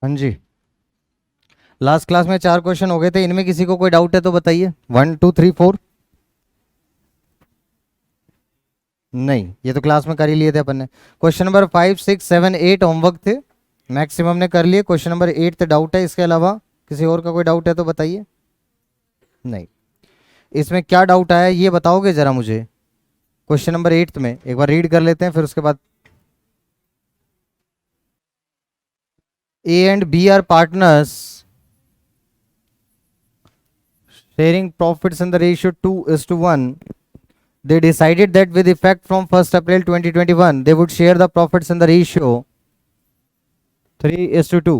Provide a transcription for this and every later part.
हाँ जी। Last class में 4 question हो गए थे, इनमें किसी को कोई डाउट है तो बताइए। 1 2 3 4। नहीं, ये तो क्लास में कर ही लिए थे अपन ने। क्वेश्चन नंबर 5 6 7 8 होमवर्क थे, मैक्सिमम ने कर लिए। क्वेश्चन नंबर 8 पे डाउट है, इसके अलावा किसी और का कोई डाउट है तो बताइए। नहीं। इसमें क्या डाउट आया ये बताओगे जरा मुझे। क्वेश्चन नंबर 8 में एक बार रीड कर लेते हैं, फिर उसके बाद। A and B are partners sharing profits in the ratio 2:1. They decided that with effect from 1st April 2021, they would share the profits in the ratio 3:2.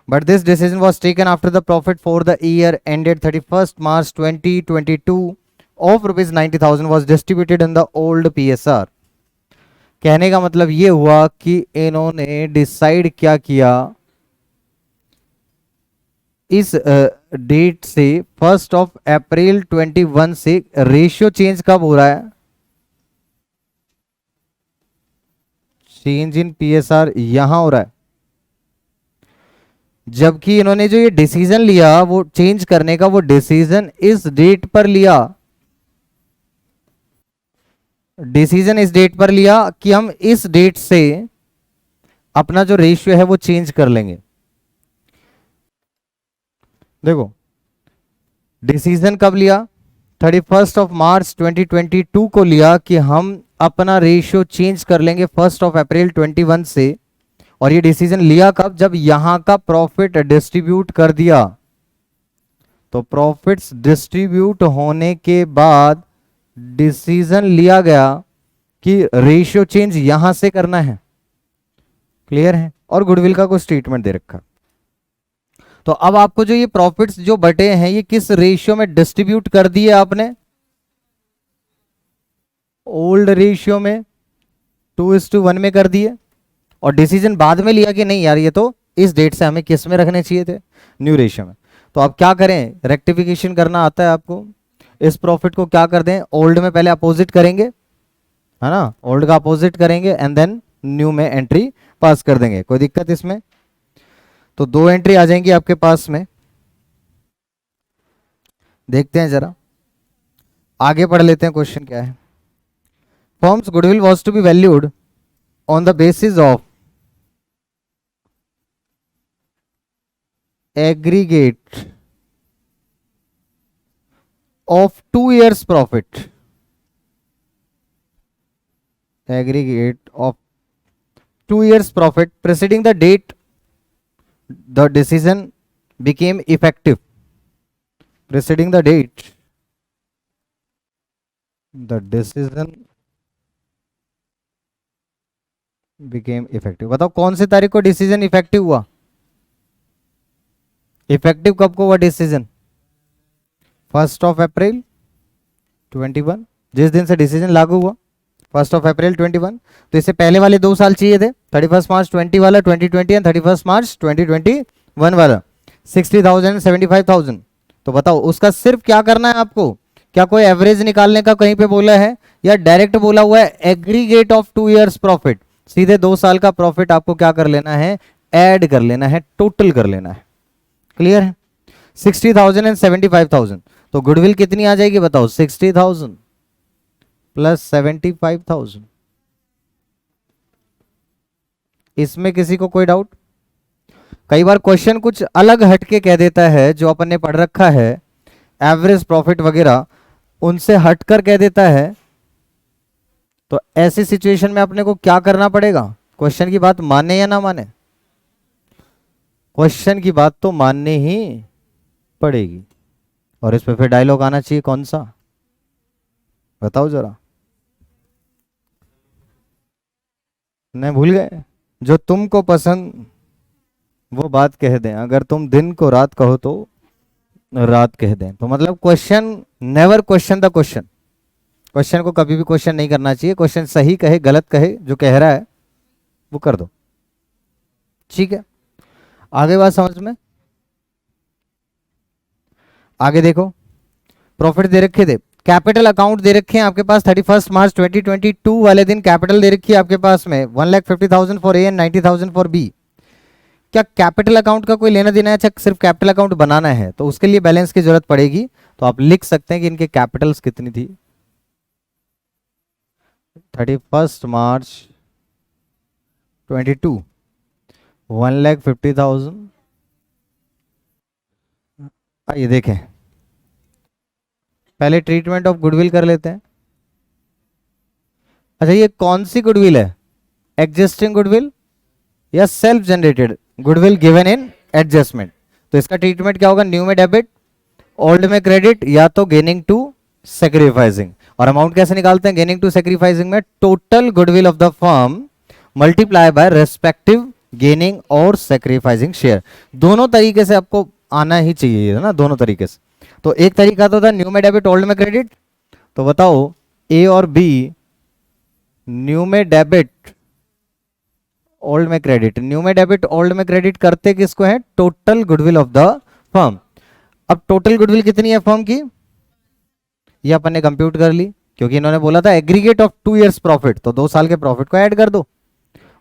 But this decision was taken after the profit for the year ended 31st March 2022 of rupees 90,000 was distributed in the old PSR. कहने का मतलब ये हुआ कि इन्होंने decide क्या किया, इस डेट से 1 अप्रैल 21 से रेशियो चेंज कब हो रहा है, चेंज इन पीएसआर यहां हो रहा है। जबकि इन्होंने जो ये डिसीजन लिया वो चेंज करने का, वो डिसीजन इस डेट पर लिया, डिसीजन इस डेट पर लिया कि हम इस डेट से अपना जो रेशियो है वो चेंज कर लेंगे। देखो डिसीजन कब लिया, 31 मार्च 2022 को लिया कि हम अपना रेशियो चेंज कर लेंगे 1 अप्रैल 21 से। और ये डिसीजन लिया कब, जब यहां का प्रॉफिट डिस्ट्रीब्यूट कर दिया। तो प्रॉफिट्स डिस्ट्रीब्यूट होने के बाद डिसीजन लिया गया कि रेशियो चेंज यहां से करना है। क्लियर है। और गुडविल का कुछ स्टेटमेंट दे रखा। तो अब आपको जो ये प्रॉफिट्स जो बटे हैं ये किस रेशियो में डिस्ट्रीब्यूट कर दिए आपने, ओल्ड रेशियो में 2:1 में कर दिए। और डिसीजन बाद में लिया कि नहीं यार ये तो इस डेट से हमें किस में रखने चाहिए थे, न्यू रेशियो में। तो अब क्या करें, रेक्टिफिकेशन करना आता है आपको। इस प्रॉफिट को क्या कर दें, ओल्ड में पहले अपोजिट करेंगे, है ना, ओल्ड का अपोजिट करेंगे एंड देन न्यू में एंट्री पास कर देंगे। कोई दिक्कत इसमें? तो 2 एंट्री आ जाएंगी आपके पास में। देखते हैं जरा, आगे पढ़ लेते हैं क्वेश्चन क्या है। Firm's goodwill was to be valued on the basis of aggregate of 2 years profit, aggregate of 2 years profit preceding the date the decision became effective, preceding the date the decision became effective। बताओ कौन सी तारीख को decision effective हुआ, effective कब को हुआ decision, 1 अप्रैल 21, जिस दिन से डिसीजन लागू हुआ 1 अप्रैल 21। तो इससे पहले वाले 2 साल चाहिए थे, 31 मार्च 20 वाला 2020 एंड 31 मार्च 2021 वाला 60,000 75,000। तो बताओ उसका सिर्फ क्या करना है आपको, क्या कोई एवरेज निकालने का कहीं पे बोला है या डायरेक्ट बोला हुआ है एग्रीगेट ऑफ 2 इयर्स प्रॉफिट। सीधे 2 साल का प्रॉफिट आपको क्या कर लेना है, ऐड कर लेना है, टोटल कर लेना है। क्लियर है। 60,000 एंड 75,000। तो गुडविल कितनी आ जाएगी बताओ, 60,000 प्लस 75,000। इसमें किसी को कोई डाउट? कई बार क्वेश्चन कुछ अलग हटके कह देता है, जो अपन ने पढ़ रखा है एवरेज प्रॉफिट वगैरह उनसे हटकर कह देता है। तो ऐसी सिचुएशन में अपने को क्या करना पड़ेगा, क्वेश्चन की बात माने या ना माने, क्वेश्चन की बात तो माननी ही पड़ेगी। और इस पे फिर डायलॉग आना चाहिए, कौन सा बताओ जरा। नहीं भूल गए, जो तुमको पसंद वो बात कह दें, अगर तुम दिन को रात कहो तो रात कह दें। तो मतलब question never question the question, question को कभी भी क्वेश्चन नहीं करना चाहिए। क्वेश्चन सही कहे गलत कहे, जो कह रहा है वो कर दो। ठीक है, आगे बात समझ में। आगे देखो, प्रॉफिट दे रखे थे, कैपिटल अकाउंट दे रखे हैं आपके पास 31 मार्च 2022 वाले दिन कैपिटल दे रखी है आपके पास में 1,50,000 for A and 90,000 for B. क्या कैपिटल अकाउंट का कोई लेना देना है? अच्छा, सिर्फ कैपिटल अकाउंट बनाना है तो उसके लिए बैलेंस की जरूरत पड़ेगी। तो आप लिख सकते हैं कि इनके कैपिटल्स कितनी थी 31 मार्च 22, 1,50,000। आइए देखें, पहले ट्रीटमेंट ऑफ गुडविल कर लेते हैं। अच्छा, ये कौन सी गुडविल है? एग्जिस्टिंग गुडविल या self generated goodwill given in adjustment? तो इसका ट्रीटमेंट क्या होगा? न्यू में डेबिट, ओल्ड में क्रेडिट, या तो गेनिंग टू सेक्रीफाइसिंग। और अमाउंट कैसे निकालते हैं गेनिंग टू सेक्रीफाइसिंग में? Total goodwill of the firm multiply by respective gaining और सेक्रीफाइसिंग शेयर। दोनों तरीके से आपको आना ही चाहिए ना, दोनों तरीके से। तो एक तरीका तो था न्यू में डेबिट ओल्ड में क्रेडिट। तो बताओ ए और बी, न्यू में डेबिट ओल्ड में क्रेडिट, न्यू में डेबिट ओल्ड में क्रेडिट करते किसको है? Total goodwill of the firm. अब टोटल गुडविल कितनी है फर्म की? ये अपन ने कंप्यूट कर ली, क्योंकि इन्होंने बोला था एग्रीगेट ऑफ 2 years प्रॉफिट, तो 2 साल के प्रॉफिट को ऐड कर दो।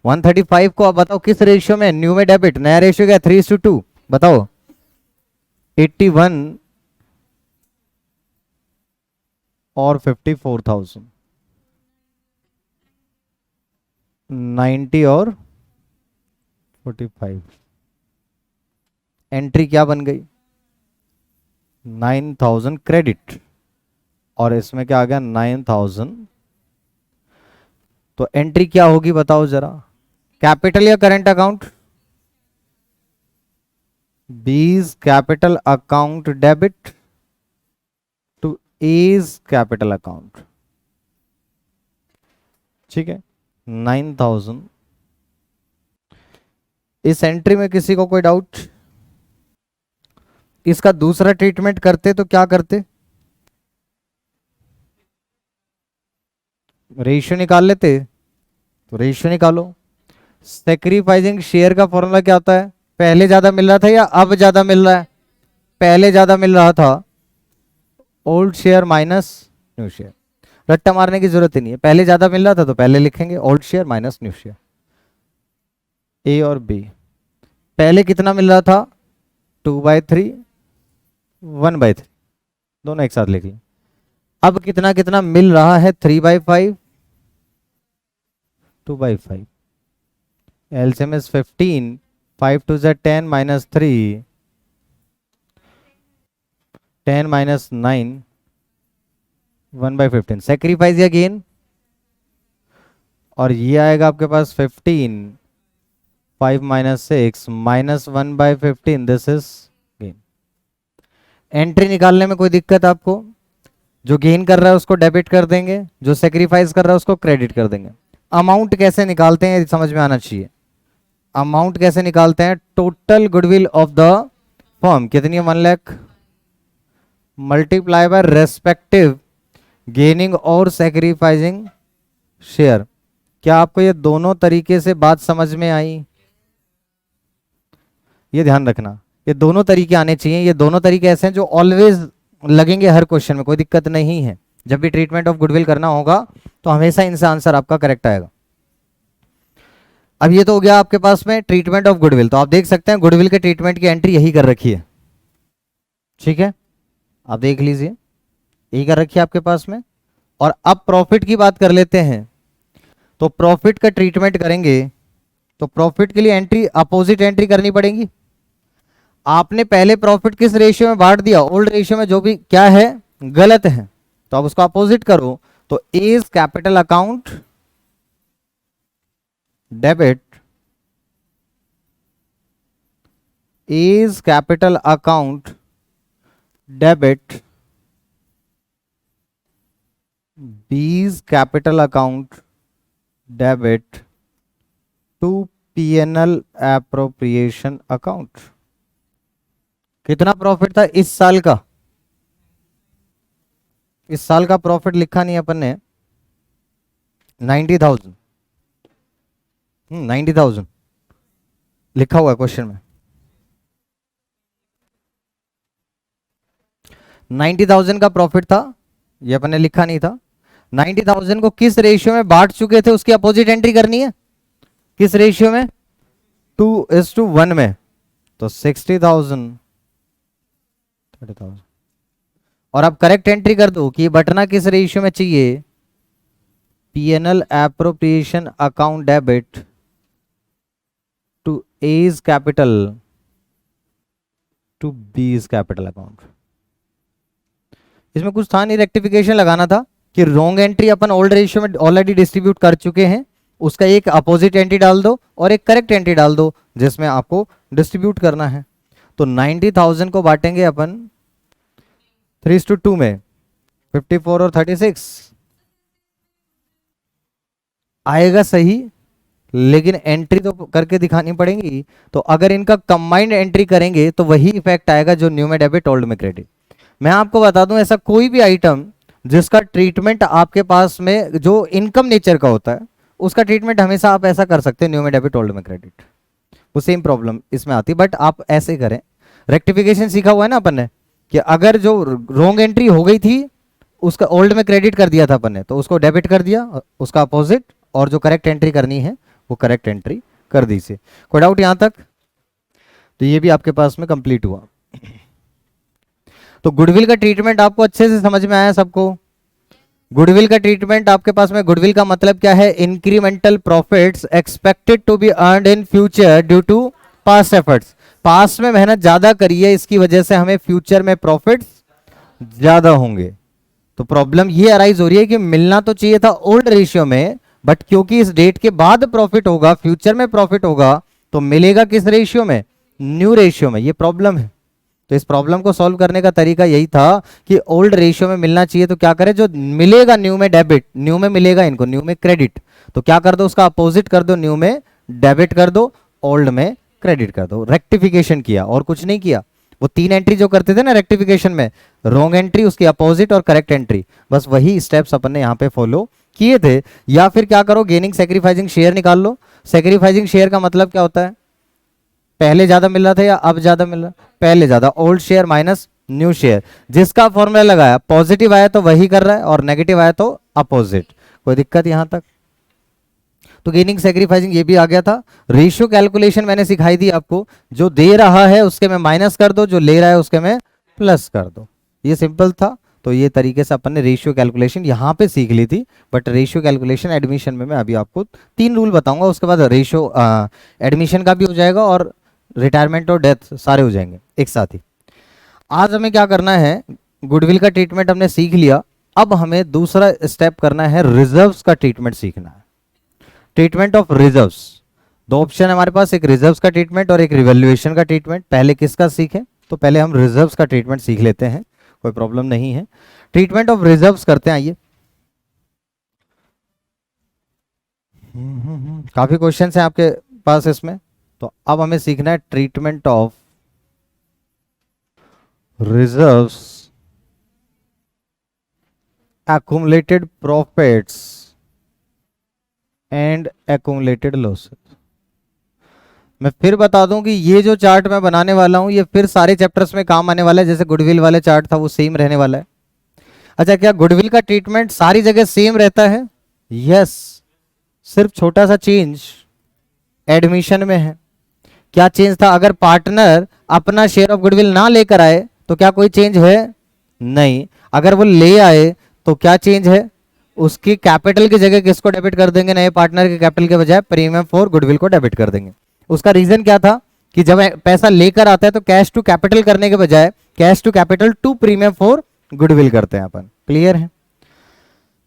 135 को अब बताओ किस रेशियो में? न्यू में डेबिट, नया रेशियो क्या? 3:2। बताओ 81 और 54,000, 90 और 45। एंट्री क्या बन गई? 9,000 क्रेडिट, और इसमें क्या आ गया? 9,000। तो एंट्री क्या होगी बताओ जरा? कैपिटल या current account? B's capital account debit to A's capital account. ठीक है, 9,000। इस एंट्री में किसी को कोई डाउट? इसका दूसरा ट्रीटमेंट करते तो क्या करते? रेशियो निकाल लेते। तो रेशियो निकालो। सेक्रीफाइसिंग शेयर का फॉर्मूला क्या होता है? पहले ज्यादा मिल रहा था या अब ज्यादा मिल रहा है? पहले ज्यादा मिल रहा था, old share minus new share. रट्टा मारने की जरूरत ही नहीं है, पहले ज्यादा मिल रहा था तो पहले लिखेंगे old share minus new share. A और बी, पहले कितना मिल रहा था? 2/3, 1/3, दोनों एक साथ लिख लें। अब कितना कितना मिल रहा है? 3/5, 2/5। LCM is 15, 5 2 is 10 minus 3, 10 minus 9, 1/15। Sacrifice या गेन? और ये आएगा आपके पास 15, 5 minus 6 minus 1/15, this is gain. Entry निकालने में कोई दिक्कत आपको? जो गेन कर रहा है उसको डेबिट कर देंगे, जो सेक्रीफाइस कर रहा है उसको क्रेडिट कर देंगे। अमाउंट कैसे निकालते हैं समझ में आना चाहिए। अमाउंट कैसे निकालते हैं? Total goodwill of the firm कितनी है? 1 lakh, multiply by respective gaining और सेक्रीफाइसिंग शेयर। क्या आपको ये दोनों तरीके से बात समझ में आई? ये ध्यान रखना, ये दोनों तरीके आने चाहिए। ये दोनों तरीके ऐसे हैं जो ऑलवेज लगेंगे हर क्वेश्चन में, कोई दिक्कत नहीं है। जब भी ट्रीटमेंट ऑफ गुडविल करना होगा तो हमेशा इनसे आंसर आपका करेक्ट आएगा। अब ये तो हो गया आपके पास में ट्रीटमेंट ऑफ गुडविल। तो आप देख सकते हैं गुडविल के ट्रीटमेंट की एंट्री यही कर रखी है। ठीक है, आप देख लीजिए, यही कर रखी है आपके पास में। और अब प्रॉफिट की बात कर लेते हैं। तो प्रॉफिट का ट्रीटमेंट करेंगे तो प्रॉफिट के लिए एंट्री अपोजिट एंट्री करनी पड़ेगी। आपने पहले प्रॉफिट किस रेशियो में बांट दिया? ओल्ड रेशियो में, जो भी क्या है गलत है, तो आप उसको अपोजिट करो। तो A's capital account debit, A's capital account debit, B's capital account debit to PNL appropriation account. कितना प्रॉफिट था इस साल का? इस साल का प्रॉफिट लिखा नहीं अपन ने, 90,000। 90,000 लिखा हुआ है क्वेश्चन में। 90,000 का प्रॉफिट था, ये अपन ने लिखा नहीं था। 90,000 को किस रेशियो में बांट चुके थे उसकी अपोजिट एंट्री करनी है। किस रेशियो में? 2:1 में, तो 60,000, 30,000। और अब करेक्ट एंट्री कर दो कि ये बटना किस रेशियो में चाहिए, PNL appropriation account debit to A's capital to B's capital account. इसमें कुछ था नहीं, रेक्टिफिकेशन लगाना था कि रॉन्ग एंट्री अपन ओल्ड रेशियो में ऑलरेडी डिस्ट्रीब्यूट कर चुके हैं, उसका एक अपोजिट एंट्री डाल दो और एक करेक्ट एंट्री डाल दो जिसमें आपको डिस्ट्रीब्यूट करना है। तो 90,000 को बांटेंगे अपन 3:2 में, 54 और 36 आएगा सही, लेकिन एंट्री तो करके दिखानी पड़ेगी। तो अगर इनका कंबाइंड एंट्री करेंगे तो वही इफेक्ट आएगा जो न्यू में डेबिट ओल्ड में क्रेडिट। मैं आपको बता दूं, ऐसा कोई भी आइटम जिसका ट्रीटमेंट आपके पास में जो इनकम नेचर का होता है, उसका ट्रीटमेंट हमेशा आप ऐसा कर सकते हैं, न्यू में डेबिट ओल्ड में क्रेडिट। वो सेम प्रॉब्लम इसमें आती, बट आप ऐसे करें। रेक्टिफिकेशन सीखा हुआ है ना अपन ने, कि अगर जो रॉन्ग एंट्री हो गई थी उसका ओल्ड में क्रेडिट कर दिया था अपन ने, तो उसको डेबिट कर दिया, उसका अपोजिट, और जो करेक्ट एंट्री करनी है वो करेक्ट एंट्री कर दी से। कोई डाउट यहां तक? तो ये भी आपके पास में कंप्लीट हुआ। तो गुडविल का ट्रीटमेंट आपको अच्छे से समझ में आया सबको? गुडविल का ट्रीटमेंट आपके पास में, गुडविल का मतलब क्या है, incremental profits expected to be earned in future due to past efforts. Past में मेहनत ज्यादा करी है, इसकी वजह से हमें फ्यूचर में प्रॉफिट्स ज्यादा होंगे। तो प्रॉब्लम ये अराइज हो रही है कि मिलना तो चाहिए था ओल्ड रेशियो में, बट क्योंकि इस डेट के बाद प्रॉफिट होगा, फ्यूचर में प्रॉफिट होगा, तो मिलेगा किस रेशियो में, न्यू रेशियो में। ये प्रॉब्लम है। तो इस प्रॉब्लम को सॉल्व करने का तरीका यही था कि ओल्ड रेशियो में मिलना चाहिए, तो क्या करें, जो मिलेगा न्यू में डेबिट, न्यू में मिलेगा इनको न्यू में क्रेडिट, तो क्या कर दो, उसका अपोजिट कर दो, न्यू में डेबिट कर दो, ओल्ड में क्रेडिट कर दो। रेक्टिफिकेशन किया और कुछ नहीं किया। वो 3 एंट्री जो करते थे ना रेक्टिफिकेशन में, रॉन्ग एंट्री, उसकी अपोजिट और करेक्ट एंट्री, बस वही स्टेप्स अपन ने यहाँ पे फॉलो किए थे। या फिर क्या करो, गेनिंग सैक्रिफाइसिंग शेयर निकाल लो। सैक्रिफाइसिंग शेयर का मतलब क्या होता है, पहले ज्यादा मिल रहा था या अब ज्यादा मिल रहा, पहले ज्यादा, old share minus new share. जिसका फॉर्मूला लगाया, पॉजिटिव आया तो वही कर रहा है और नेगेटिव आया तो अपोजिट। कोई दिक्कत यहां तक? तो गेनिंग सैक्रिफाइसिंग ये भी आ गया था। रेशियो कैलकुलेशन मैंने सिखाई थी आपको, जो दे रहा है उसके में माइनस कर दो, जो ले रहा है उसके में प्लस कर दो। ये सिंपल था। तो ये तरीके से अपन ने रेशियो कैलकुलेशन यहाँ पे सीख ली थी। बट रेशियो कैलकुलेशन एडमिशन में मैं अभी आपको 3 रूल बताऊंगा, उसके बाद रेशियो एडमिशन का भी हो जाएगा और रिटायरमेंट और डेथ सारे हो जाएंगे एक साथ ही। आज हमें क्या करना है, गुडविल का ट्रीटमेंट हमने सीख लिया, अब हमें दूसरा स्टेप करना है, रिजर्व्स का ट्रीटमेंट सीखना है। ट्रीटमेंट ऑफ रिजर्व्स, 2 ऑप्शन है हमारे पास, एक रिजर्व्स का ट्रीटमेंट और एक रिवैल्यूएशन का ट्रीटमेंट। पहले किसका सीखें? तो पहले हम रिजर्व्स का ट्रीटमेंट सीख लेते हैं, कोई प्रॉब्लम नहीं है। ट्रीटमेंट ऑफ रिजर्व्स करते हैं, आइए। काफी क्वेश्चंस हैं आपके पास इसमें। तो अब हमें सीखना है treatment of reserves, accumulated profits and accumulated losses। मैं फिर बता दूं कि ये जो चार्ट मैं बनाने वाला हूं ये फिर सारे चैप्टर्स में काम आने वाला है। जैसे गुडविल वाले चार्ट था वो सेम रहने वाला है। अच्छा, क्या गुडविल का ट्रीटमेंट सारी जगह सेम रहता है? यस, सिर्फ छोटा सा चेंज एडमिशन में है। क्या चेंज था? अगर पार्टनर अपना शेयर ऑफ गुडविल ना लेकर आए तो क्या कोई चेंज है? नहीं। अगर वो ले आए तो क्या चेंज है? उसकी कैपिटल की जगह किसको डेबिट कर देंगे? नए पार्टनर के कैपिटल के बजाय प्रीमियम फॉर गुडविल को डेबिट कर देंगे। उसका रीजन क्या था कि जब पैसा लेकर आता है तो कैश टू कैपिटल करने के बजाय cash to capital to premium for goodwill करते हैं अपन। क्लियर है?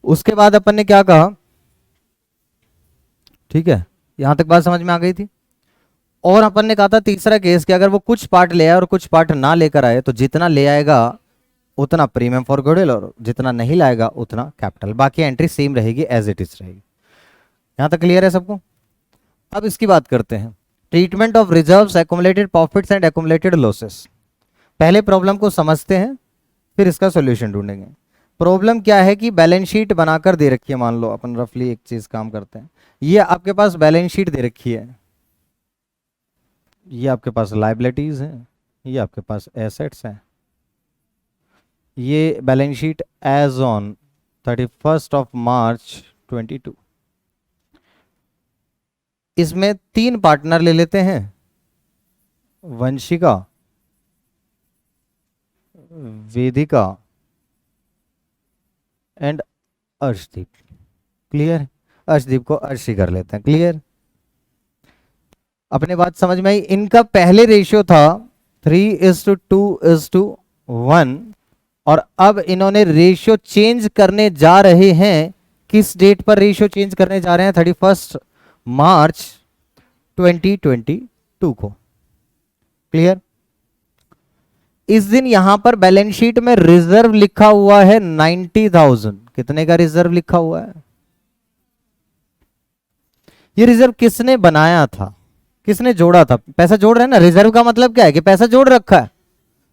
उसके बाद अपन ने क्या कहा, ठीक है, यहां तक बात समझ में आ गई थी। और अपन ने कहा था तीसरा केस कि अगर वो कुछ पार्ट ले आए और कुछ पार्ट ना लेकर आए तो जितना ले आएगा उतना प्रीमियम फॉर गुडविल और जितना नहीं लाएगा उतना कैपिटल। बाकी एंट्री सेम रहेगी, एज इट इज रहेगी। यहां तक क्लियर है सबको? अब इसकी बात करते हैं, treatment of reserves, accumulated profits and accumulated losses. पहले प्रॉब्लम को समझते हैं फिर इसका सॉल्यूशन ढूंढेंगे। प्रॉब्लम क्या है कि बैलेंस शीट बनाकर दे रखी है। मान लो अपन रफली एक चीज काम करते हैं, ये आपके पास बैलेंस शीट दे रखी है, ये आपके पास लायबिलिटीज हैं, ये आपके पास एसेट्स हैं। ये balance sheet as on 31 March 22। इसमें 3 पार्टनर ले लेते हैं, वंशिका, वेदिका एंड अर्शदीप। क्लियर? अर्शदीप को अर्शी कर लेते हैं। क्लियर? अपने बात समझ में आई? इनका पहले रेशियो था 3:2:1 और अब इन्होंने रेशियो चेंज करने जा रहे हैं। किस डेट पर रेशियो चेंज करने जा रहे हैं? 31 मार्च 2022 को। क्लियर? इस दिन यहां पर बैलेंस शीट में रिजर्व लिखा हुआ है 90,000। कितने का रिजर्व लिखा हुआ है? ये रिजर्व किसने बनाया था, किसने जोड़ा था? पैसा जोड़ रहे हैं ना। रिजर्व का मतलब क्या है कि पैसा जोड़ रखा है।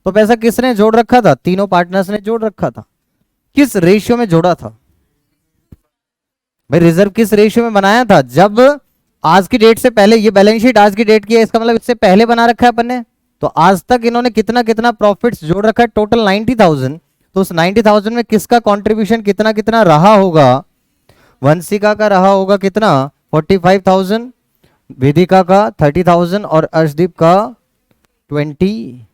तो पैसा किसने जोड़ रखा था? तीनों पार्टनर्स ने जोड़ रखा था। किस रेशियो में जोड़ा था भाई? रिजर्व किस रेशियो में बनाया था? जब आज की डेट से पहले, ये बैलेंस शीट आज की डेट की है, इसका मतलब इससे पहले बना रखा है अपन ने। तो आज तक इन्होंने कितना कितना प्रॉफिट्स जोड़ रखा है? टोटल 90,000। तो उस 90,000 में किसका कंट्रीब्यूशन कितना कितना रहा होगा? वंशिका का रहा होगा कितना? 45,000, वेदिका का 30,000 और अर्शदीप का 15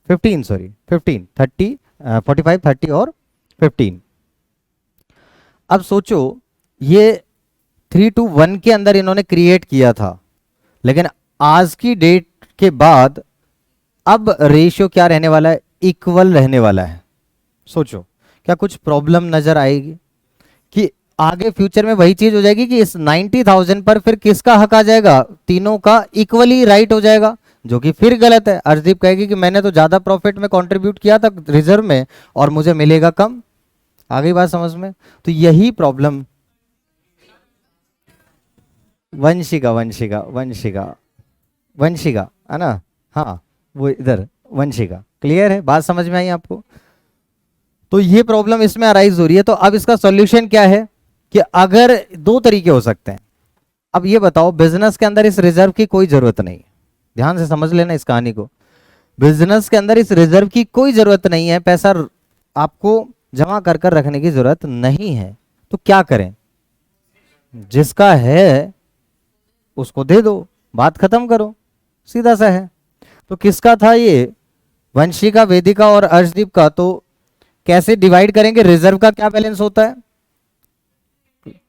15 30 45 30 और 15। अब सोचो, ये 3:1 के अंदर इन्होंने क्रिएट किया था, लेकिन आज की डेट के बाद अब रेशियो क्या रहने वाला है? इक्वल रहने वाला है। सोचो क्या कुछ प्रॉब्लम नजर आएगी कि आगे फ्यूचर में वही चीज हो जाएगी कि इस 90,000 पर फिर किसका हक आ जाएगा? तीनों का इक्वली राइट हो जाएगा, जो कि फिर गलत है। अर्शदीप कहेगी कि मैंने तो ज्यादा प्रॉफिट में कंट्रीब्यूट किया था रिजर्व में और मुझे मिलेगा कम। आ गई बात समझ में? तो यही प्रॉब्लम वंशिका वंशिका वंशिका वंशिका है ना? हाँ, वो इधर वंशिका। क्लियर है? बात समझ में आई आपको? तो ये प्रॉब्लम इसमें अराइज हो रही है। तो अब इसका सॉल्यूशन क्या है कि अगर 2 तरीके हो सकते हैं। अब ये बताओ, बिजनेस के अंदर इस रिजर्व की कोई जरूरत नहीं। ध्यान से समझ लेना इस कहानी को। बिजनेस के अंदर इस रिजर्व की कोई जरूरत नहीं है। पैसा आपको जमा कर कर रखने की जरूरत नहीं है। तो क्या करें? जिसका है उसको दे दो, बात खत्म करो, सीधा सा है। तो किसका था ये? वंशिका, वेदिका और अर्शदीप का। तो कैसे डिवाइड करेंगे? रिजर्व का क्या बैलेंस होता है?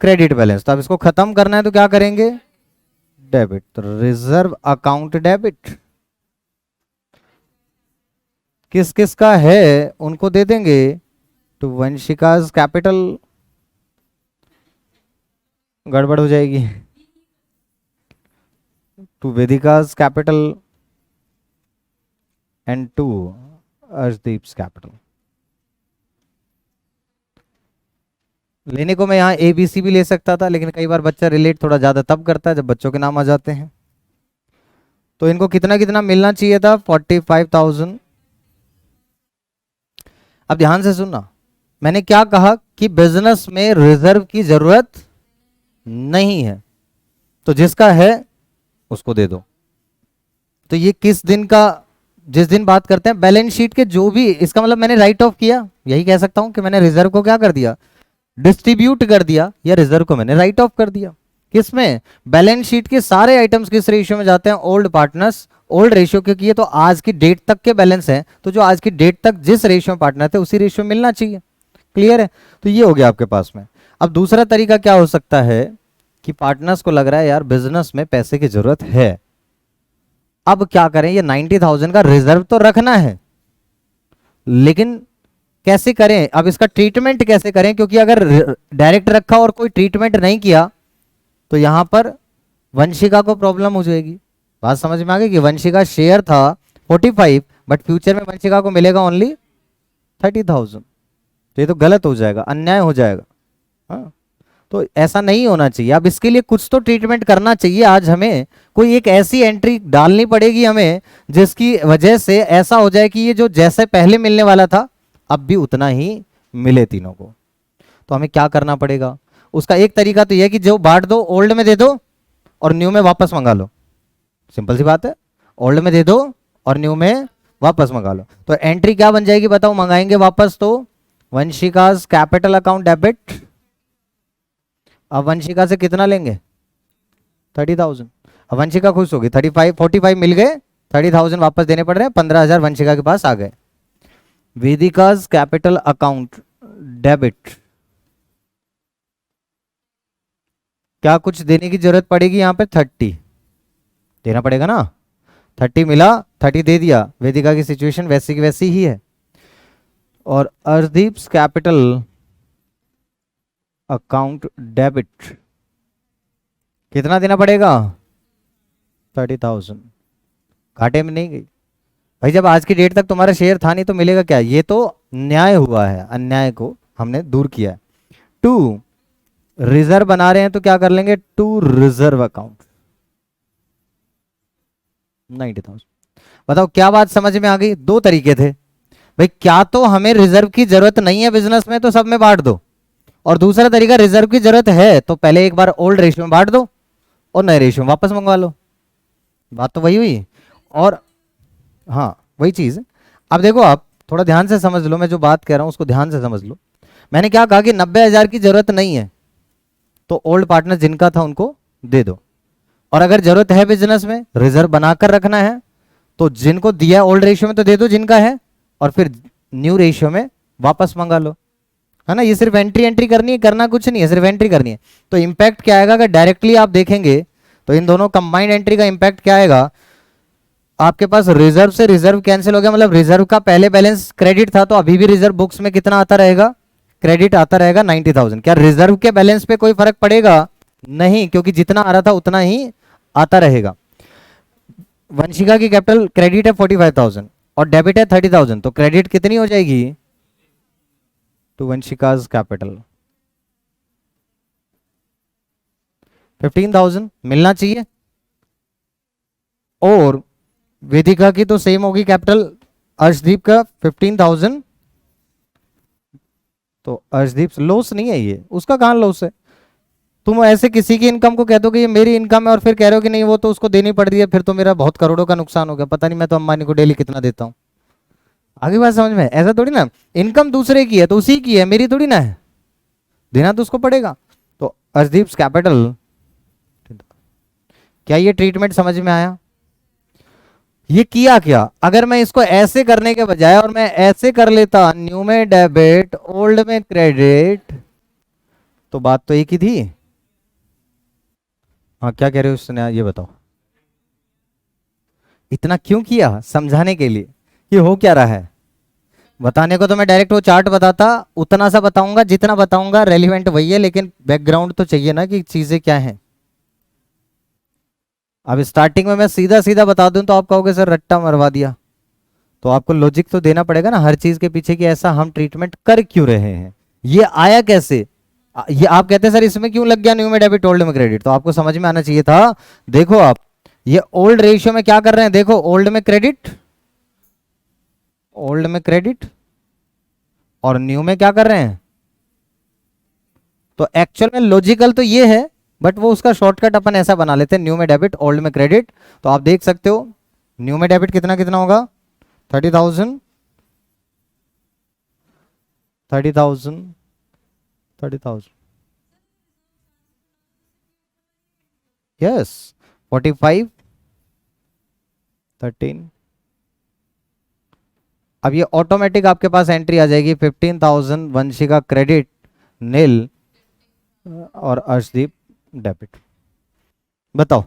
Credit balance. तो अब इसको खत्म करना है तो क्या करेंगे? डेबिट। तो रिजर्व अकाउंट डेबिट। किस किस का है उनको दे देंगे। तो वंशिकाज कैपिटल, गड़बड़ हो जाएगी। To Vedika's capital and to Arshdeep's capital. लेने को मैं यहाँ ABC भी ले सकता था, लेकिन कई बार बच्चा रिलेट थोड़ा ज्यादा तब करता है जब बच्चों के नाम आ जाते हैं। तो इनको कितना कितना मिलना चाहिए था? 45,000। अब ध्यान से सुनना, मैंने क्या कहा कि बिजनेस में रिजर्व की जरूरत नहीं है। तो जिसका है उसको दे दो। तो ये किस दिन का, जिस दिन बात करते हैं बैलेंस शीट के जो भी, इसका मतलब मैंने राइट ऑफ किया, यही कह सकता हूं कि मैंने रिजर्व को क्या कर दिया? डिस्ट्रीब्यूट कर दिया, या रिजर्व को मैंने राइट ऑफ कर दिया। किसमें? बैलेंस शीट के सारे आइटम्स किस रेशियो में जाते हैं? Old partners, old ratio. क्योंकि ये तो आज की डेट तक के बैलेंस है, तो जो आज की डेट तक जिस रेशियो में पार्टनर थे उसी रेशियो में मिलना चाहिए। क्लियर है? तो ये हो गया आपके पास में। अब दूसरा तरीका क्या हो सकता है कि पार्टनर्स को लग रहा है यार बिजनेस में पैसे की जरूरत है, अब क्या करें? ये 90,000 का रिजर्व तो रखना है, लेकिन कैसे करें? अब इसका ट्रीटमेंट कैसे करें? क्योंकि अगर डायरेक्ट रखा और कोई ट्रीटमेंट नहीं किया तो यहां पर वंशिका को प्रॉब्लम हो जाएगी। बात समझ में आ गई कि वंशिका शेयर था 45, बट फ्यूचर में वंशिका को मिलेगा ओनली 30,000। तो ये तो गलत हो जाएगा, अन्याय हो जाएगा। हाँ, तो ऐसा नहीं होना चाहिए। अब इसके लिए कुछ तो ट्रीटमेंट करना चाहिए। आज हमें कोई एक ऐसी एंट्री डालनी पड़ेगी हमें जिसकी वजह से ऐसा हो जाए कि ये जो जैसे पहले मिलने वाला था अब भी उतना ही मिले तीनों को। तो हमें क्या करना पड़ेगा? उसका एक तरीका तो यह कि जो बांट दो ओल्ड में दे दो और न्यू में वापस मंगा लो। सिंपल सी बात है, ओल्ड में दे दो और न्यू में वापस मंगा लो। तो एंट्री क्या बन जाएगी बताओ? मंगाएंगे वापस तो वंशिकाज कैपिटल अकाउंट डेबिट। अब वंशिका से कितना लेंगे? 30,000। अब वंशिका खुश होगी, 45 मिल गए, 30,000 वापस देने पड़ रहे हैं, 15,000 वंशिका के पास आ गए। वेदिकाज कैपिटल अकाउंट डेबिट, क्या कुछ देने की जरूरत पड़ेगी यहाँ पे? 30 देना पड़ेगा ना, 30 मिला, 30 दे दिया, वेदिका की सिचुएशन वैसी की वैसी ही है। और अर्शदीप्स कैपिटल अकाउंट डेबिट कितना देना पड़ेगा? 30,000। घाटे में नहीं गई भाई, जब आज की डेट तक तुम्हारा शेयर था नहीं तो मिलेगा क्या? ये तो न्याय हुआ है, अन्याय को हमने दूर किया है। 2 रिजर्व बना रहे हैं तो क्या कर लेंगे? 2 रिजर्व अकाउंट 90,000। बताओ क्या बात समझ में आ गई? दो तरीके थे भाई, क्या तो हमें रिजर्व की जरूरत नहीं है बिजनेस में तो सब में बांट दो, और दूसरा तरीका रिजर्व की जरूरत है तो पहले एक बार ओल्ड रेशियो में बांट दो और नए रेशियो में वापस मंगवा लो। बात तो वही हुई। और हाँ वही चीज। अब देखो आप थोड़ा ध्यान से समझ लो, मैं जो बात कह रहा हूं उसको ध्यान से समझ लो। मैंने क्या कहा कि 90,000 की जरूरत नहीं है तो ओल्ड पार्टनर जिनका था उनको दे दो, और अगर जरूरत है बिजनेस में रिजर्व बनाकर रखना है तो जिनको दिया ओल्ड रेशियो में तो दे दो जिनका है, और फिर न्यू रेशियो में वापस मंगा लो, है ना। ये सिर्फ एंट्री करनी है, करना कुछ नहीं है, सिर्फ एंट्री करनी है। तो इंपैक्ट क्या आएगा? अगर डायरेक्टली आप देखेंगे तो इन दोनों कंबाइंड एंट्री का इंपैक्ट क्या आएगा? आपके पास रिजर्व से रिजर्व कैंसिल हो गया, मतलब रिजर्व का पहले बैलेंस क्रेडिट था तो अभी भी रिजर्व बुक्स में कितना आता रहेगा? क्रेडिट आता रहेगा 90,000। क्या रिजर्व के बैलेंस पे कोई फर्क पड़ेगा? नहीं, क्योंकि जितना आ रहा था उतना ही आता रहेगा। वंशिका की कैपिटल क्रेडिट है 45,000 और डेबिट है 30,000, तो क्रेडिट कितनी हो जाएगी? टू वंशिकाज कैपिटल 15,000 मिलना चाहिए। और वेदिका की तो सेम होगी कैपिटल, अर्शदीप का 15,000, तो अर्शदीप लॉस नहीं है, ये उसका कहां लॉस है? तुम ऐसे किसी की इनकम को कह दो कि ये मेरी इनकम है और फिर कह रहे हो कि नहीं वो तो उसको देनी पड़ रही है, फिर तो मेरा बहुत करोड़ों का नुकसान हो गया, पता नहीं मैं तो अंबानी को डेली कितना देता हूं। आगे बात समझ में? ऐसा थोड़ी ना, इनकम दूसरे की है तो उसी की है, मेरी थोड़ी ना है, देना तो उसको पड़ेगा। तो अर्शदीप कैपिटल, क्या ये ट्रीटमेंट समझ में आया? ये किया क्या? अगर मैं इसको ऐसे करने के बजाय और मैं ऐसे कर लेता, न्यू में डेबिट ओल्ड में क्रेडिट, तो बात तो एक ही थी। हाँ क्या कह रहे हो उसने, ये बताओ। इतना क्यों किया? समझाने के लिए कि हो क्या रहा है। बताने को तो मैं डायरेक्ट वो चार्ट बताता, उतना सा बताऊंगा जितना बताऊंगा रेलिवेंट वही है, लेकिन बैकग्राउंड तो चाहिए ना कि चीजें क्या हैं। अब स्टार्टिंग में मैं सीधा सीधा बता दूं तो आप कहोगे सर रट्टा मरवा दिया, तो आपको लॉजिक तो देना पड़ेगा ना हर चीज के पीछे कि ऐसा हम ट्रीटमेंट कर क्यों रहे हैं, ये आया कैसे। ये आप कहते हैं सर इसमें क्यों लग गया न्यू में डेबिट ओल्ड में क्रेडिट, तो आपको समझ में आना चाहिए था। देखो आप ये ओल्ड रेशियो में क्या कर रहे हैं, देखो ओल्ड में क्रेडिट, ओल्ड में क्रेडिट, और न्यू में क्या कर रहे हैं। तो एक्चुअल में लॉजिकल तो ये है, बट वो उसका शॉर्टकट अपन ऐसा बना लेते हैं, न्यू में डेबिट ओल्ड में क्रेडिट। तो आप देख सकते हो न्यू में डेबिट कितना कितना होगा? 30,000 30,000 30,000, यस 45 13। अब ये ऑटोमेटिक आपके पास एंट्री आ जाएगी 15,000 वंशिका क्रेडिट नील और अर्शदीप डेबिट। बताओ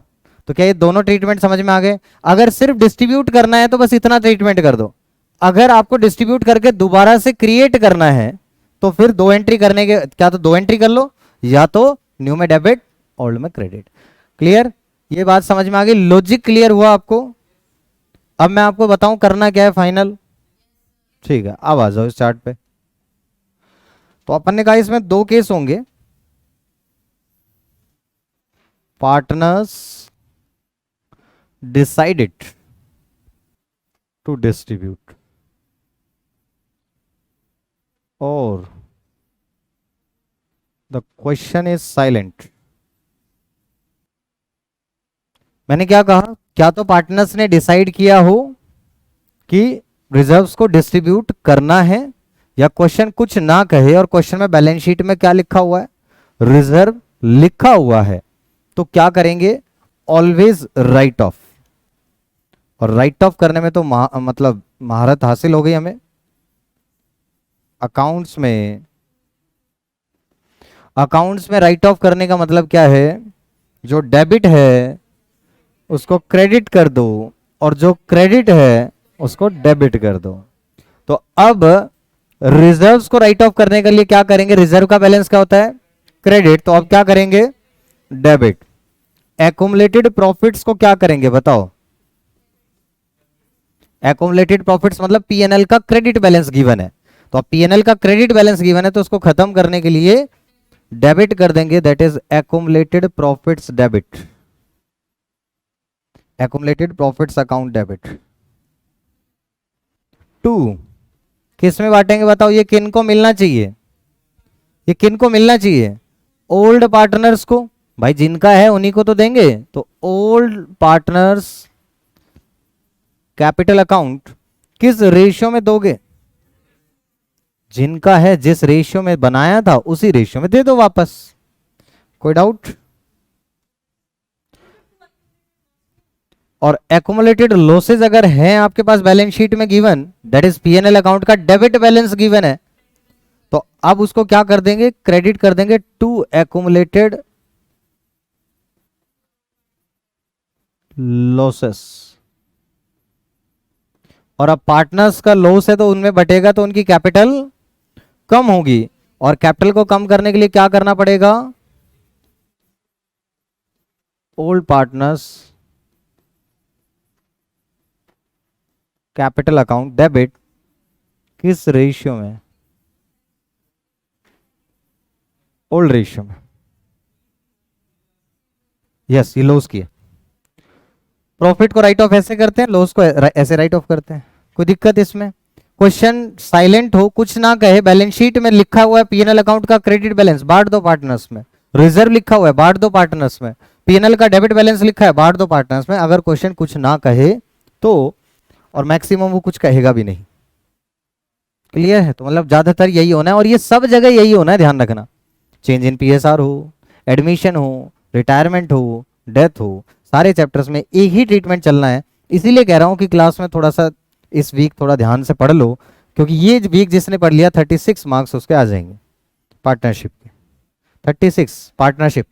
तो क्या ये दोनों ट्रीटमेंट समझ में आ गए? अगर सिर्फ डिस्ट्रीब्यूट करना है तो बस इतना ट्रीटमेंट कर दो, अगर आपको डिस्ट्रीब्यूट करके दोबारा से क्रिएट करना है तो फिर दो एंट्री करने के, क्या तो दो एंट्री कर लो, या तो न्यू में डेबिट ओल्ड में क्रेडिट। क्लियर? ये बात समझ में आ गई, लॉजिक क्लियर हुआ आपको? अब मैं आपको बताऊं करना क्या है फाइनल। ठीक है, अब आ जाओ इस चार्ट पे। तो अपन ने कहा इसमें दो केस होंगे, पार्टनर्स डिसाइडेड टू डिस्ट्रीब्यूट और द क्वेश्चन इज साइलेंट। मैंने क्या कहा, क्या तो पार्टनर्स ने डिसाइड किया हो कि रिजर्व्स को डिस्ट्रीब्यूट करना है, या क्वेश्चन कुछ ना कहे और क्वेश्चन में बैलेंस शीट में क्या लिखा हुआ है, रिजर्व लिखा हुआ है, तो क्या करेंगे, ऑलवेज राइट ऑफ। और राइट ऑफ करने में तो मतलब महारत हासिल हो गई हमें। अकाउंट्स में राइट ऑफ करने का मतलब क्या है, जो डेबिट है उसको क्रेडिट कर दो और जो क्रेडिट है उसको डेबिट कर दो। तो अब रिजर्व्स को राइट ऑफ करने के लिए क्या करेंगे, रिजर्व का बैलेंस क्या होता है, क्रेडिट, तो अब क्या करेंगे, डेबिट। एक्युमुलेटेड प्रॉफिट्स को क्या करेंगे बताओ, एक्युमुलेटेड प्रॉफिट्स मतलब पीएनएल का क्रेडिट बैलेंस गिवन है, तो अब पीएनएल का क्रेडिट बैलेंस गिवन है तो उसको खत्म करने के लिए डेबिट कर देंगे, that is accumulated profits debit, accumulated profits account debit. 2 किस में बांटेंगे बताओ, ये किन को मिलना चाहिए, ये किन को मिलना चाहिए, ओल्ड पार्टनर्स को, भाई जिनका है उन्हीं को तो देंगे, तो ओल्ड पार्टनर्स कैपिटल अकाउंट किस रेशियो में दोगे, जिनका है जिस रेशियो में बनाया था उसी रेशियो में दे दो वापस। कोई डाउट। और एक्युमुलेटेड लॉसेज अगर है आपके पास बैलेंस शीट में given, that is PNL account का डेबिट बैलेंस गिवन है, तो अब उसको क्या कर देंगे, क्रेडिट कर देंगे टू एक्युमुलेटेड लॉसेस। और अब पार्टनर्स का लॉस है तो उनमें बटेगा तो उनकी कैपिटल कम होगी, और कैपिटल को कम करने के लिए क्या करना पड़ेगा, old partners capital account debit किस रेशियो में, ओल्ड रेशियो में। यस, ये लॉस की है। प्रॉफिट को राइट ऑफ ऐसे करते हैं, लॉस को ऐसे राइट ऑफ करते हैं, कोई दिक्कत इसमें। क्वेश्चन साइलेंट हो, कुछ ना कहे, बैलेंस शीट में लिखा हुआ है पीएनएल अकाउंट का क्रेडिट बैलेंस, बांट दो पार्टनर्स में, रिजर्व लिखा हुआ है बांट दो पार्टनर्स में, पीएनएल का डेबिट बैलेंस लिखा है बांट दो पार्टनर्स में, अगर क्वेश्चन कुछ ना कहे तो, और मैक्सिमम वो कुछ कहेगा भी नहीं। क्लियर है, तो मतलब ज्यादातर यही होना है, और ये सब जगह यही होना है, ध्यान रखना। चेंज इन पीएसआर हो, एडमिशन हो, रिटायरमेंट हो, डेथ हो, सारे चैप्टर्स में एक ही ट्रीटमेंट चलना है। इसीलिए कह रहा हूं कि क्लास में थोड़ा सा इस वीक थोड़ा ध्यान से पढ़ लो, क्योंकि ये वीक जिसने पढ़ लिया 36 मार्क्स उसके आ जाएंगे पार्टनरशिप के। 36 पार्टनरशिप,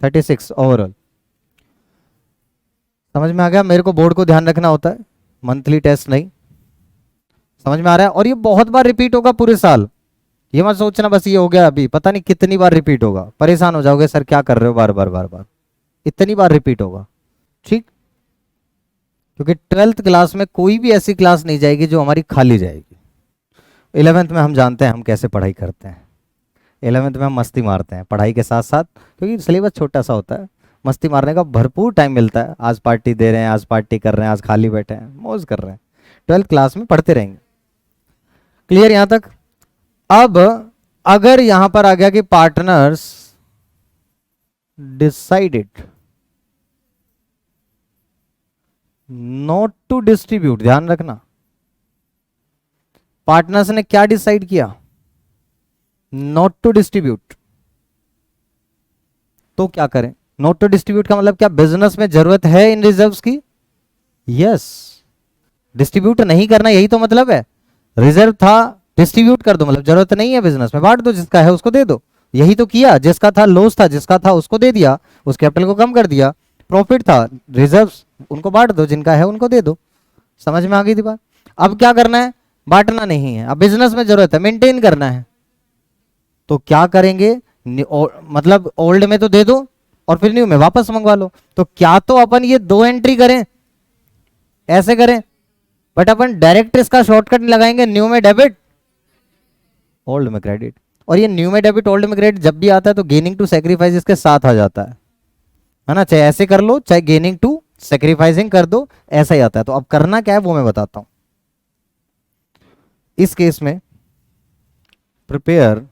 36 ओवरऑल। समझ में आ गया, मेरे को बोर्ड को ध्यान रखना होता है, मंथली टेस्ट नहीं। समझ में आ रहा है, और ये बहुत बार रिपीट होगा पूरे साल, ये मत सोचना बस ये हो गया, अभी पता नहीं कितनी बार रिपीट होगा, परेशान हो जाओगे सर क्या कर रहे हो बार बार बार बार, इतनी बार रिपीट होगा। ठीक, क्योंकि 12th क्लास में कोई भी ऐसी क्लास नहीं जाएगी जो हमारी खाली जाएगी। 11th में हम जानते हैं हम कैसे पढ़ाई करते हैं, 11th में हम मस्ती मारते हैं पढ़ाई के साथ साथ, क्योंकि सिलेबस छोटा सा होता है, मस्ती मारने का भरपूर टाइम मिलता है। आज पार्टी दे रहे हैं, आज पार्टी कर रहे हैं, आज खाली बैठे हैं, मौज कर रहे हैं। 12th क्लास में पढ़ते रहेंगे। क्लियर यहां तक। अब अगर यहां पर आ गया कि partners decided not to distribute, ध्यान रखना, पार्टनर्स ने क्या डिसाइड किया, नॉट टू डिस्ट्रीब्यूट, तो क्या करें। नॉट टू डिस्ट्रीब्यूट का मतलब क्या, बिजनेस में जरूरत है इन रिजर्व्स की, यस, डिस्ट्रीब्यूट नहीं करना यही तो मतलब है। रिजर्व था, डिस्ट्रीब्यूट कर दो मतलब जरूरत नहीं है बिजनेस में, बांट दो, जिसका है उसको दे दो, यही तो किया। जिसका था लॉस था, जिसका था उसको दे दिया, उस कैपिटल को कम कर दिया। प्रॉफिट था, रिजर्व्स उनको बांट दो, जिनका है उनको दे दो। समझ में आ गई थी बात। अब क्या करना है, बांटना नहीं है, अब बिजनेस में जरूरत है, मेंटेन करना है, तो क्या करेंगे, मतलब ओल्ड में तो दे दो और फिर न्यू में वापस मंगवा लो। तो क्या तो अपन ये 2 एंट्री करें, ऐसे करें, बट अपन डायरेक्ट इसका शॉर्टकट लगाएंगे, न्यू में डेबिट ओल्ड में क्रेडिट। और ये न्यू में डेबिट ओल्ड में क्रेडिट जब भी आता है तो गेनिंग टू सैक्रिफाइस इसके साथ आ जाता है ना, चाहे ऐसे कर लो चाहे गेनिंग टू सैक्रिफाइसिंग कर दो, ऐसा ही आता है। तो अब करना क्या है वो मैं बताता हूं। इस केस में prepare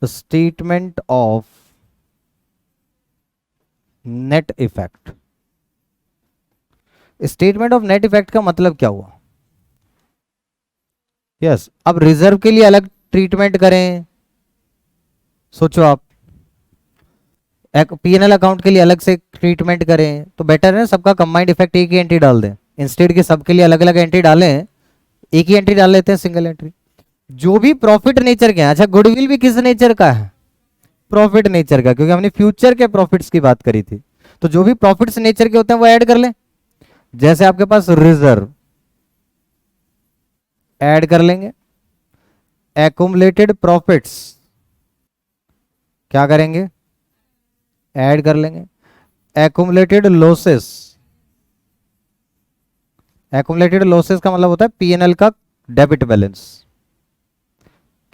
statement of net effect. Statement of net effect का मतलब क्या हुआ, यस अब रिजर्व के लिए अलग ट्रीटमेंट करें, सोचो आप, पीएनएल अकाउंट के लिए अलग से ट्रीटमेंट करें तो बेटर है सबका कंबाइंड इफेक्ट एक ही एंट्री डाल दें, इंस्टेड के सबके लिए अलग अलग एंट्री डालें, एक ही एंट्री डाल लेते हैं, सिंगल एंट्री। जो भी प्रॉफिट नेचर के हैं, अच्छा गुडविल भी किस नेचर का है? प्रॉफिट नेचर का, क्योंकि हमने फ्यूचर के प्रॉफिट्स की बात करी थी। तो जो भी प्रॉफिट्स नेचर के होते हैं वो ऐड कर लें। जैसे आपके पास रिजर्व ऐड कर लेंगे, एक्युमुलेटेड प्रॉफिट्स क्या करेंगे? ऐड कर लेंगे, एक्युमुलेटेड लॉसेस, एक्युमुलेटेड लॉसेस का मतलब होता है पीएनएल का डेबिट बैलेंस,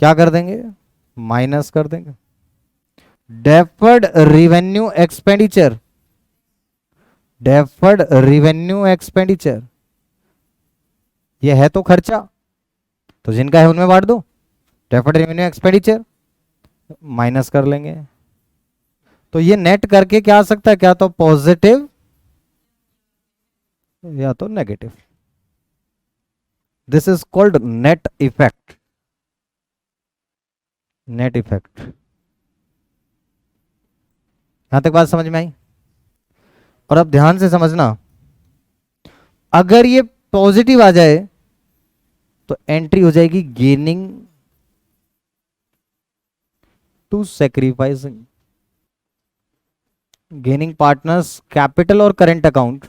क्या कर देंगे? माइनस कर देंगे। Deferred revenue expenditure, deferred revenue expenditure ये है तो खर्चा, तो जिनका है उनमें बांट दो। डेफर्ड रेवेन्यू एक्सपेंडिचर माइनस कर लेंगे, तो ये नेट करके क्या आ सकता है? क्या तो पॉजिटिव या तो negative. This is called net effect, net effect. यहां तक बात समझ में आई? और अब ध्यान से समझना, अगर ये पॉजिटिव आ जाए तो एंट्री हो जाएगी gaining to sacrificing, gaining partners capital और current account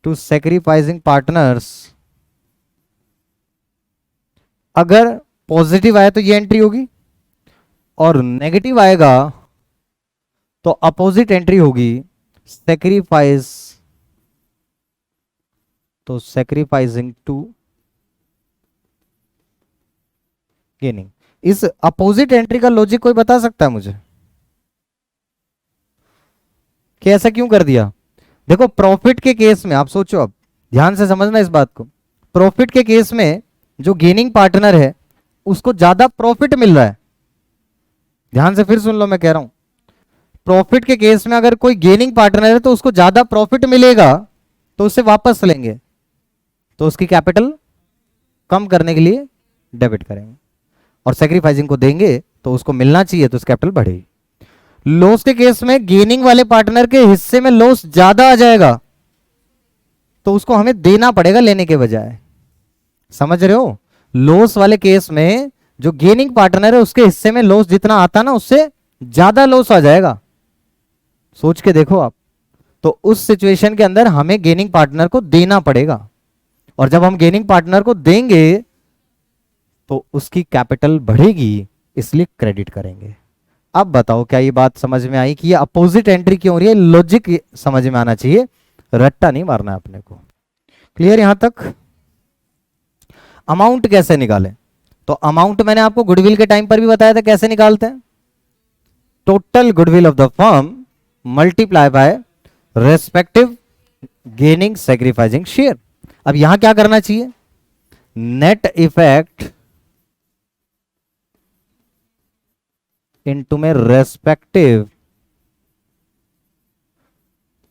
to sacrificing partners. अगर पॉजिटिव आए तो ये एंट्री होगी, और नेगेटिव आएगा तो अपोजिट एंट्री होगी सैक्रिफाइस, तो सैक्रिफाइसिंग टू गेनिंग। इस अपोजिट एंट्री का लॉजिक कोई बता सकता है मुझे कि ऐसा क्यों कर दिया? देखो प्रॉफिट के केस में आप सोचो, अब ध्यान से समझना इस बात को, प्रॉफिट के केस में जो गेनिंग पार्टनर है उसको ज्यादा प्रॉफिट मिल रहा है। ध्यान से फिर सुन लो, मैं कह रहा हूं प्रॉफिट के केस में अगर कोई गेनिंग पार्टनर है तो उसको ज्यादा प्रॉफिट मिलेगा, तो उसे वापस लेंगे, तो उसकी कैपिटल कम करने के लिए डेबिट करेंगे, और सैक्रिफाइसिंग को देंगे तो उसको मिलना चाहिए, तो उसकी कैपिटल बढ़ेगी। लॉस के केस में गेनिंग वाले पार्टनर के हिस्से में लॉस ज्यादा आ जाएगा, तो उसको हमें देना पड़ेगा लेने के बजाय। समझ रहे हो? लॉस वाले केस में जो गेनिंग पार्टनर है उसके हिस्से में लॉस जितना आता ना उससे ज्यादा लॉस आ जाएगा। सोच के देखो आप, तो उस सिचुएशन के अंदर हमें गेनिंग पार्टनर को देना पड़ेगा, और जब हम गेनिंग पार्टनर को देंगे तो उसकी कैपिटल बढ़ेगी, इसलिए क्रेडिट करेंगे। अब बताओ क्या ये बात समझ में आई कि ये अपोजिट एंट्री क्यों हो रही है? लॉजिक समझ में आना चाहिए, रट्टा नहीं मारना है अपने को। क्लियर यहां तक? अमाउंट कैसे निकालें? तो अमाउंट मैंने आपको गुडविल के टाइम पर भी बताया था कैसे निकालते हैं। Total goodwill of the firm multiply by respective gaining sacrificing share. अब यहां क्या करना चाहिए? नेट इफेक्ट इनटू में रेस्पेक्टिव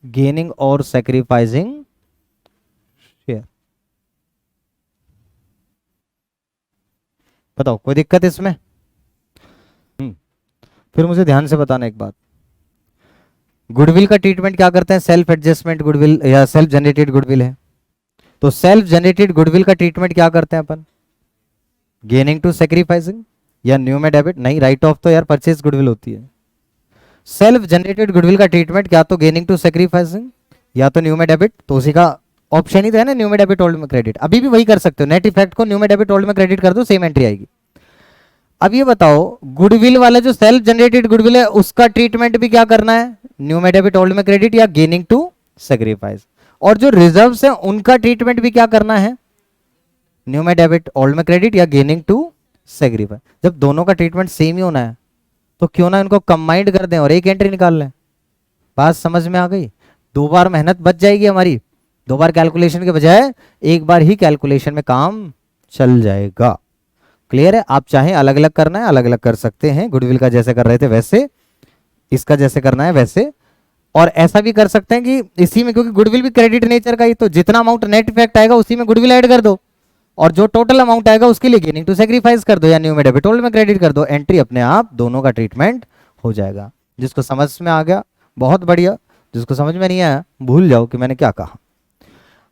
गेनिंग और सैक्रिफाइसिंग शेयर। बताओ कोई दिक्कत इसमें? फिर मुझे ध्यान से बताना एक बात, गुडविल का ट्रीटमेंट क्या करते हैं? सेल्फ एडजस्टमेंट गुडविल या सेल्फ जनरेटेड गुडविल है, तो सेल्फ जनरेटेड गुडविल का ट्रीटमेंट क्या करते हैं अपन? गेनिंग टू सैक्रिफाइसिंग या न्यू में डेबिट? नहीं, राइट ऑफ तो यार परचेज गुडविल होती है। सेल्फ जनरेटेड गुडविल का ट्रीटमेंट क्या तो गेनिंग टू सैक्रिफाइसिंग या तो न्यू में डेबिट, तो उसी का ऑप्शन ही तो है ना, न्यू में डेबिट ओल्ड में क्रेडिट। अभी भी वही कर सकते हो, नेट इफेक्ट को न्यू में डेबिट ओल्ड में क्रेडिट कर दो, सेम एंट्री आएगी। अब ये बताओ गुडविल वाला जो सेल्फ जनरेटेड गुडविल है उसका ट्रीटमेंट भी क्या करना है? न्यू में डेबिट ओल्ड में क्रेडिट या गेनिंग टू सैक्रिफाइस। और जो रिजर्व्स हैं उनका ट्रीटमेंट भी क्या करना है? न्यू में डेबिट ओल्ड में क्रेडिट या गेनिंग टू सैक्रिफाइस। जब दोनों का ट्रीटमेंट सेम ही होना है तो क्यों ना इनको कंबाइंड कर दें और एक एंट्री निकाल लें। बात समझ में आ गई? 2 बार मेहनत बच जाएगी हमारी, 2 बार कैलकुलेशन के बजाय 1 बार ही कैलकुलेशन में काम चल जाएगा। क्लियर है? आप चाहें अलग अलग करना है अलग अलग कर सकते हैं, गुडविल का जैसे कर रहे थे वैसे, इसका जैसे करना है वैसे, और ऐसा भी कर सकते हैं कि इसी में, क्योंकि गुडविल भी क्रेडिट नेचर का ही, तो जितना अमाउंट नेट इफेक्ट आएगा उसी में गुडविल ऐड कर दो, और जो टोटल अमाउंट आएगा उसके लिए गेनिंग टू सैक्रिफाइस कर दो या न्यू में डेबिट ओल्ड में क्रेडिट कर दो। एंट्री अपने आप दोनों का ट्रीटमेंट हो जाएगा। जिसको समझ में आ गया बहुत बढ़िया, जिसको समझ में नहीं आया भूल जाओ कि मैंने क्या कहा।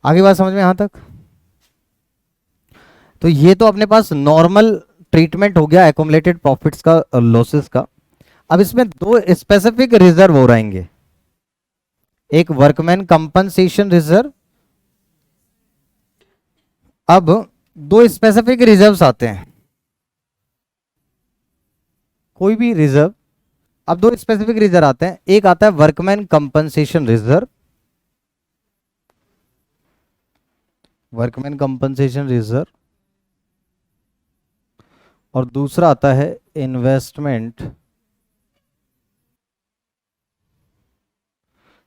आगे बात समझ में यहां तक? तो ये तो अपने पास नॉर्मल ट्रीटमेंट हो गया एकुमुलेटेड प्रॉफिट्स का, लॉसेस का। अब इसमें दो स्पेसिफिक रिजर्व हो रहेंगे, एक वर्कमैन कंपनसेशन रिजर्व। अब दो स्पेसिफिक रिजर्व्स आते हैं, कोई भी रिजर्व। अब दो स्पेसिफिक रिजर्व आते हैं, एक आता है workman compensation reserve, workman compensation reserve, और दूसरा आता है इन्वेस्टमेंट।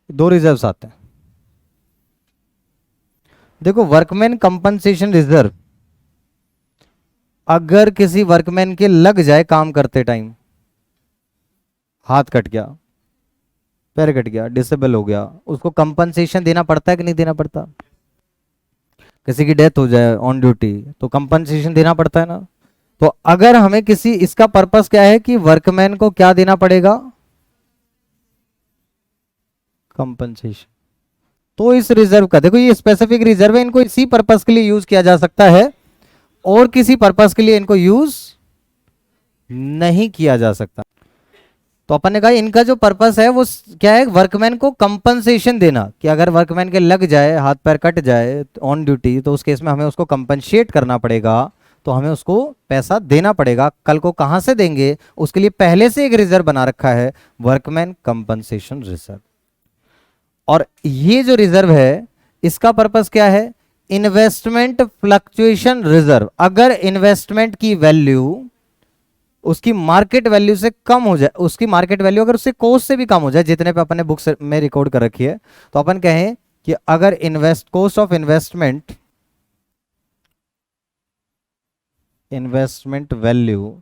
दो रिजर्व्स आते हैं। देखो वर्कमैन कंपनसेशन रिजर्व, अगर किसी वर्कमैन के लग जाए काम करते टाइम, हाथ कट गया, पैर कट गया, डिसेबल हो गया, उसको कंपनसेशन देना पड़ता है कि नहीं देना पड़ता? किसी की डेथ हो जाए ऑन ड्यूटी तो कंपनसेशन देना पड़ता है ना। तो अगर हमें किसी, इसका पर्पस क्या है कि वर्कमैन को क्या देना पड़ेगा? कंपनसेशन। तो इस रिजर्व का देखो, ये स्पेसिफिक रिजर्व है, इनको इसी पर्पस के लिए यूज किया जा सकता है और किसी पर्पस के लिए इनको यूज नहीं किया जा सकता। तो अपन ने कहा इनका जो पर्पस है वो क्या है? वर्कमैन को कंपनसेशन देना, कि अगर वर्कमैन के लग जाए, हाथ पैर कट जाए ऑन ड्यूटी, तो उस केस में हमें उसको कंपनसेट करना पड़ेगा, तो हमें उसको पैसा देना पड़ेगा। कल को कहां से देंगे, उसके लिए पहले से एक रिजर्व बना रखा है, वर्कमैन कंपनसेशन रिजर्व। और ये जो रिजर्व है इसका पर्पस क्या है? Investment fluctuation reserve. अगर इन्वेस्टमेंट की वैल्यू उसकी मार्केट वैल्यू से कम हो जाए, उसकी मार्केट वैल्यू अगर उससे कॉस्ट से भी कम हो जाए, जितने पे अपन ने बुक्स में रिकॉर्ड कर रखी है, तो अपन कहें कि अगर कॉस्ट ऑफ इन्वेस्टमेंट वैल्यू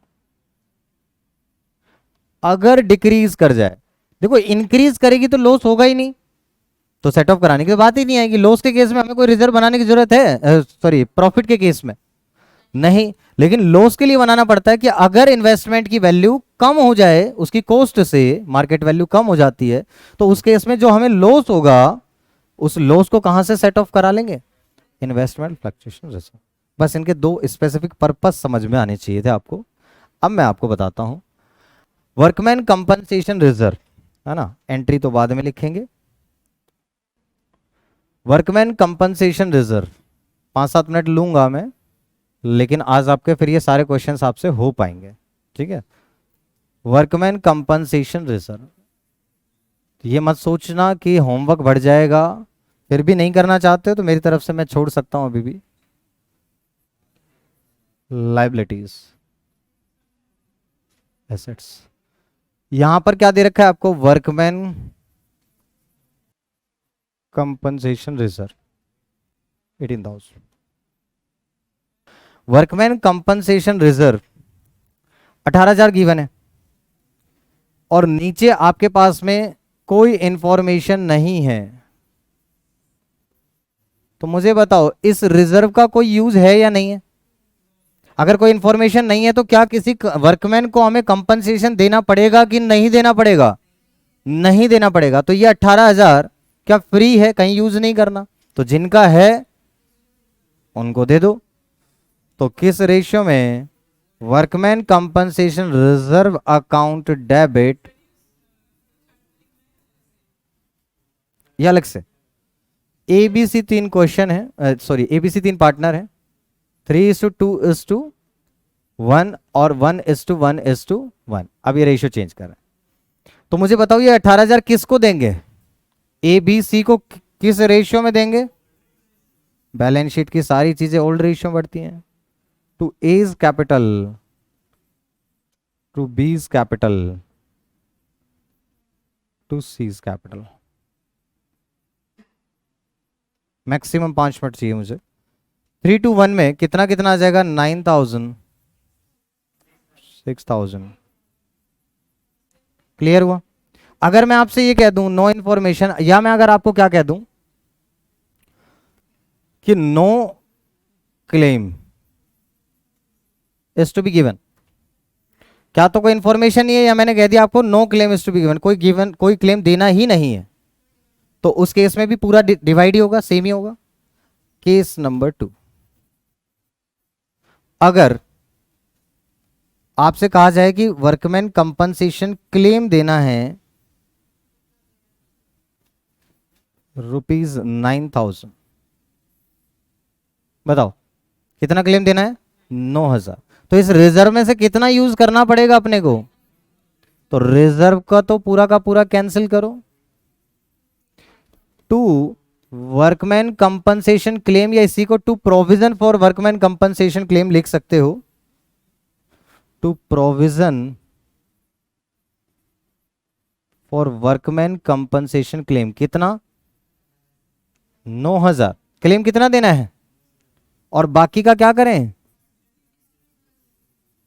अगर डिक्रीज कर जाए, देखो इंक्रीज करेगी तो लॉस होगा ही नहीं, तो सेट ऑफ कराने की बात ही नहीं आएगी। लॉस के केस में हमें कोई रिजर्व बनाने की जरूरत है? सॉरी, प्रॉफिट के केस में नहीं। लेकिन लॉस के लिए बनाना पड़ता है कि अगर इन्वेस्टमेंट की वैल्यू कम हो जाए, उसकी कॉस्ट से मार्केट वैल्यू कम हो जाती है, तो उस केस में जो हमें लॉस होगा, उस लॉस को कहां से सेट ऑफ करा लेंगे? Investment fluctuation reserve. बस इनके दो स्पेसिफिक पर्पस समझ में आने चाहिए थे आपको। अब मैं आपको बताता हूं वर्कमैन कंपनसेशन रिजर्व, है ना, एंट्री तो बाद में लिखेंगे। वर्कमैन कंपनसेशन रिजर्व 5-7 मिनट लूंगा मैं, लेकिन आज आपके फिर ये सारे क्वेश्चंस आपसे हो पाएंगे, ठीक है। वर्कमैन कंपनसेशन रिजर्व, ये मत सोचना कि होमवर्क बढ़ जाएगा, फिर भी नहीं करना चाहते हो तो मेरी तरफ से मैं छोड़ सकता हूं अभी भी। लाइबिलिटीज, एसेट्स, यहां पर क्या दे रखा है आपको? Workman compensation reserve 18,000। Workman compensation reserve 18,000 given है, और नीचे आपके पास में कोई इंफॉर्मेशन नहीं है। तो मुझे बताओ इस रिजर्व का कोई यूज है या नहीं है? अगर कोई इंफॉर्मेशन नहीं है तो क्या किसी वर्कमैन को हमें कंपनसेशन देना पड़ेगा कि नहीं देना पड़ेगा? नहीं देना पड़ेगा। तो ये 18,000 क्या फ्री है, कहीं यूज नहीं करना? तो जिनका है उनको दे दो। तो किस रेशियो में? Workman compensation reserve account debit, ये अलग से एबीसी 3 क्वेश्चन है, सॉरी एबीसी 3 पार्टनर है, 3:2:1 और 1:1:1। अब ये रेशियो चेंज कर रहे हैं। तो मुझे बताओ ये 18,000 किसको देंगे? ए बी सी को किस रेशियो में देंगे? बैलेंस शीट की सारी चीजें ओल्ड रेशियो बढ़ती हैं। To A's capital, to B's capital, to C's capital. Maximum 5 minute चाहिए मुझे। 3:1 में कितना कितना आ जाएगा? 9,000, 6,000। क्लियर हुआ? अगर मैं आपसे ये कह दूं नो इंफॉर्मेशन, या मैं अगर आपको क्या कह दूं कि no claim is to be given, क्या तो कोई इन्फॉर्मेशन नहीं है, या मैंने कह दिया आपको no claim is to be given, कोई क्लेम देना ही नहीं है, तो उस केस में भी पूरा डिवाइड ही होगा, सेम ही होगा। केस नंबर 2, अगर आपसे कहा जाए कि वर्कमैन कंपनसेशन क्लेम देना है ₹9,000, बताओ कितना क्लेम देना है? 9,000। तो इस रिजर्व में से कितना यूज करना पड़ेगा अपने को? तो रिजर्व का तो पूरा का पूरा कैंसिल करो। टू वर्कमैन कंपनसेशन क्लेम, या इसी को to provision for workman compensation claim लिख सकते हो। To provision for workman compensation claim, कितना? 9,000। क्लेम कितना देना है, और बाकी का क्या करें?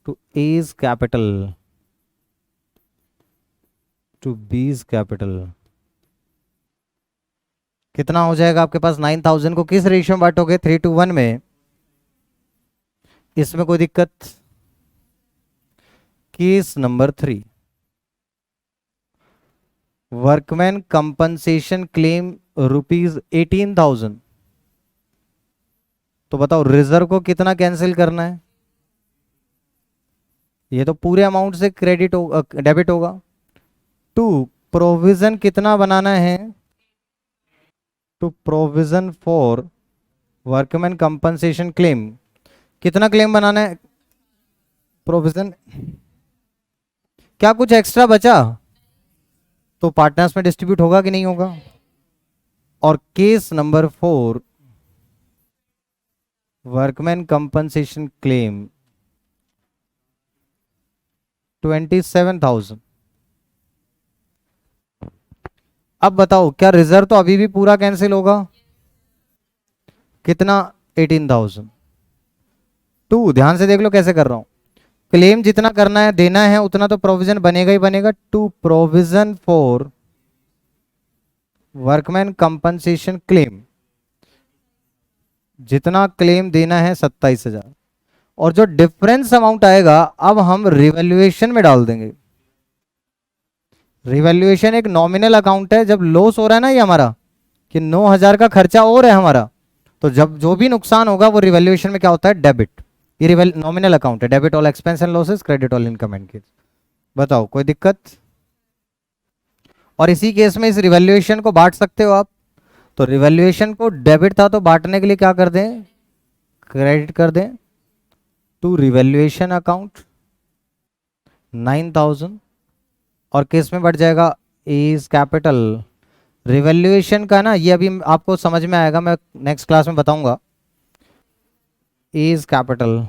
To A's capital, to B's capital. कितना हो जाएगा आपके पास? 9,000 को किस रेशियो में बांटोगे? 3:1 में। इसमें कोई दिक्कत? Case number 3, workman compensation claim ₹18,000। तो बताओ रिजर्व को कितना कैंसिल करना है? ये तो पूरे अमाउंट से क्रेडिट होगा, डेबिट होगा। टू प्रोविजन कितना बनाना है? To provision for workman compensation claim, कितना क्लेम बनाना है? प्रोविजन, क्या कुछ एक्स्ट्रा बचा तो पार्टनर्स में डिस्ट्रीब्यूट होगा कि नहीं होगा? और case number 4, workman compensation claim 27,000। अब बताओ क्या रिजर्व तो अभी भी पूरा कैंसिल होगा? कितना? 18,000। टू, ध्यान से देख लो कैसे कर रहा हूं, क्लेम जितना करना है देना है उतना तो प्रोविजन बनेगा ही बनेगा। To provision for workman compensation claim, जितना क्लेम देना है 27,000, और जो डिफरेंस अमाउंट आएगा अब हम रिवैल्यूएशन में डाल देंगे। रिवैल्यूएशन एक नॉमिनल अकाउंट है, जब लॉस हो रहा है ना ये हमारा कि 9,000 का खर्चा और है हमारा, तो जब जो भी नुकसान होगा वो रिवैल्यूएशन में क्या होता है? डेबिट। ये नॉमिनल अकाउंट है, debit all expense and losses, credit all income and gains. बताओ कोई दिक्कत? और इसी केस में इस रिवैल्यूएशन को बांट सकते हो आप। तो रिवैल्यूएशन को डेबिट था तो बांटने के लिए क्या कर दें? क्रेडिट कर दें। टू रिवैल्यूएशन अकाउंट 9,000, और केस में बढ़ जाएगा इज कैपिटल। रिवैल्यूएशन का ना ये अभी आपको समझ में आएगा, मैं नेक्स्ट क्लास में बताऊंगा। Is capital,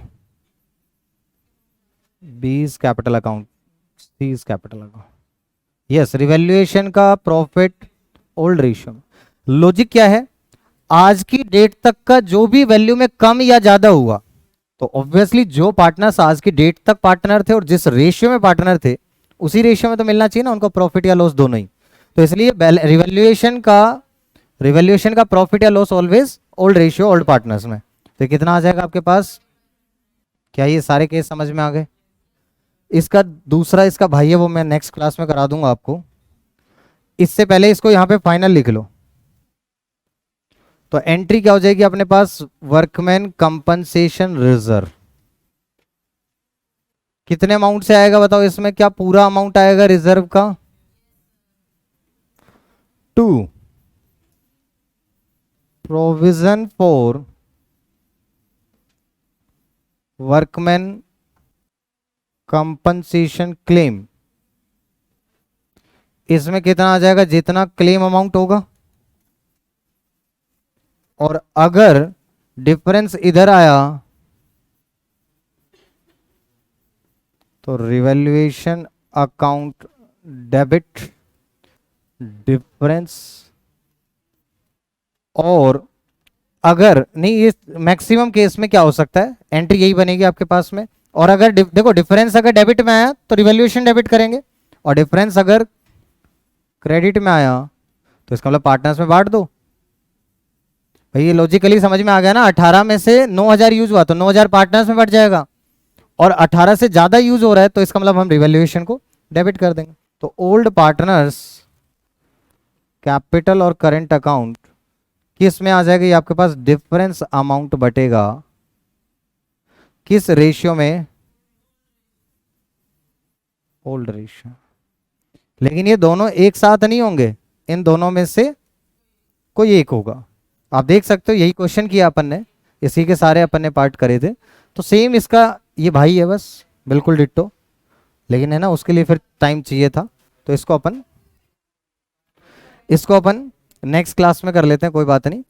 B is capital account, C is capital account. Yes, revaluation का प्रॉफिट ओल्ड रेशियो। लॉजिक क्या है? आज की डेट तक का जो भी वैल्यू में कम या ज्यादा हुआ, तो ऑब्वियसली जो पार्टनर्स आज की डेट तक पार्टनर थे और जिस रेशियो में पार्टनर थे उसी रेशियो में तो मिलना चाहिए ना उनको, प्रॉफिट या लॉस दोनों ही। तो इसलिए रिवैल्यूएशन का प्रॉफिट या loss always old ratio, old partners में। तो कितना आ जाएगा आपके पास? क्या ये सारे केस समझ में आ गए? इसका दूसरा इसका भाई है वो मैं नेक्स्ट क्लास में करा दूंगा आपको। इससे पहले इसको यहां पे फाइनल लिख लो। तो एंट्री क्या हो जाएगी अपने पास? Workman compensation reserve. कितने अमाउंट से आएगा बताओ? इसमें क्या पूरा अमाउंट आएगा रिजर्व का? To provision for workman compensation claim, इसमें कितना आ जाएगा? जितना क्लेम अमाउंट होगा, और अगर डिफरेंस इधर आया तो रिवैल्यूएशन अकाउंट डेबिट डिफरेंस। और अगर नहीं, ये मैक्सिमम केस में क्या हो सकता है? एंट्री यही बनेगी आपके पास में। और अगर देखो डिफरेंस अगर डेबिट में आया तो रिवैल्यूएशन डेबिट करेंगे, और डिफरेंस अगर क्रेडिट में आया तो इसका मतलब पार्टनर्स में बांट दो। भाई ये लॉजिकली समझ में आ गया ना? 18 में से 9,000 यूज हुआ तो 9,000 पार्टनर्स में बढ़ जाएगा, और 18 से ज्यादा यूज हो रहा है तो इसका मतलब हम रिवैल्यूएशन को डेबिट कर देंगे। तो ओल्ड पार्टनर्स कैपिटल और करंट अकाउंट किस में आ जाएगा, ये आपके पास डिफरेंस अमाउंट बटेगा किस रेशियो में, ओल्ड रेशियो। लेकिन ये दोनों एक साथ नहीं होंगे, इन दोनों में से कोई एक होगा। आप देख सकते हो यही क्वेश्चन किया अपन ने, इसी के सारे अपन ने पार्ट करे थे। तो सेम इसका ये भाई है बस, बिल्कुल डिट्टो, लेकिन है ना उसके लिए फिर टाइम चाहिए था। तो इसको अपन नेक्स्ट क्लास में कर लेते हैं, कोई बात नहीं।